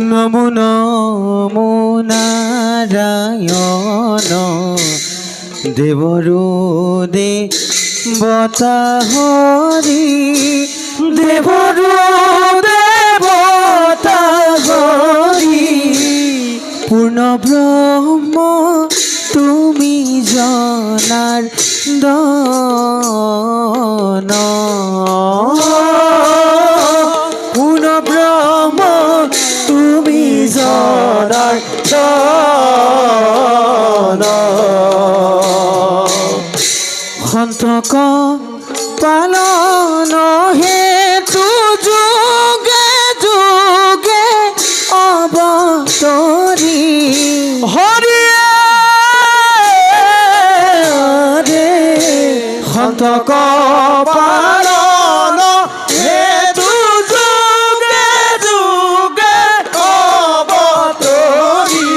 নমো নমো নারায়ণ দেবরু দেবতা হরি দেবরু দেবতা হরি পূর্ণ ব্রহ্ম তুমি জনার দন পূর্ণ ব্রহ্ম তুমি জনার দন সন্তক পালন হেতু যুগে যুগে অবতৰী হৰিয়ে ৰে সন্তক পালন হেতু যুগে যুগে অবতৰী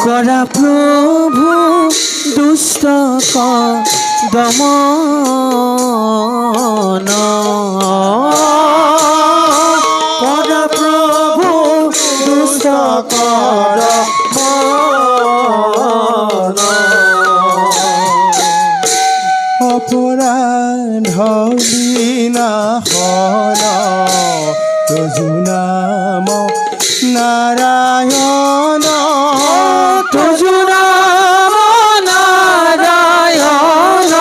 কৰা প্ৰভু দুষ্ট দমন কৰা প্ৰভু দুষ্ট দমন অপৰাধ বিনাশন তজু নাম নাৰায়ণ তজু নাম নাৰায়ণ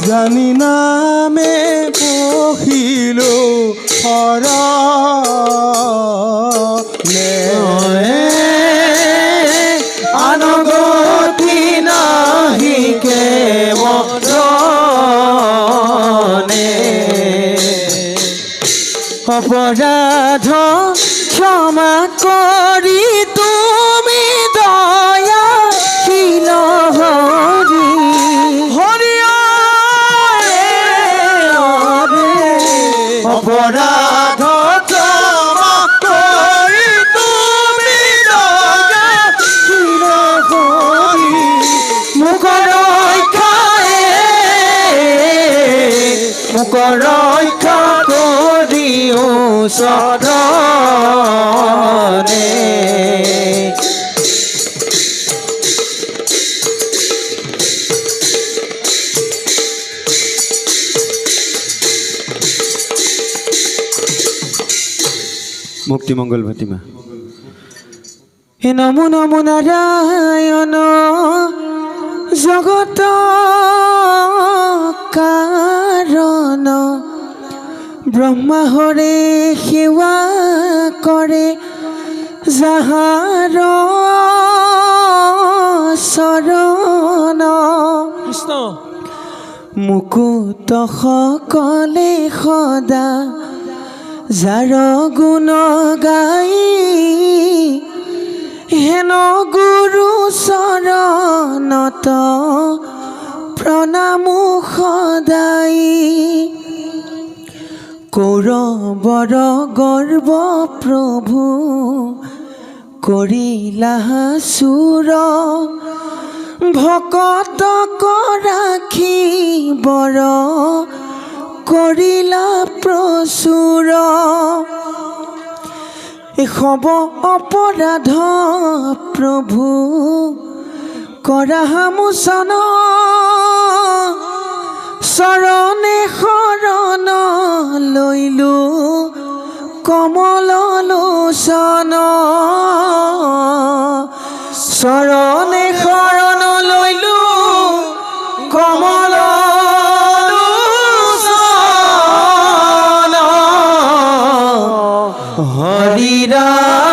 জানি নামে পঢ়িলো আনগতি নাহি কেৱলনে অপৰাধ ক্ষমা কৰি তুমি দয়াশীল হৰি অপৰাধ ক্ষমা কৰি তুমি দয়াশীল হৰি মোক ৰক্ষা কৰিও সদনে মুক্তিমঙ্গল ভাটিমা হে নমো নমো নারায়ণ জগত কারণ ব্রহ্মা হরে সেৱা কৰে যাহাৰ চৰণ কৃষ্ণ মুকুত সকলে সদা যাৰ গুণ গাই হেন গুৰু চৰণত প্ৰণামো সদাই কৌৰৱৰ গৰ্ব প্ৰভু কৰিলা চুৰ ভকতক ৰাখি বৰ কৰিলা প্ৰচুৰ এসব অপৰাধ প্ৰভু কৰা মোচন চৰণে শৰণ লৈলো কমল লোচন চৰণে শৰণ লৈলো কমল লোচন হৰি ৰাম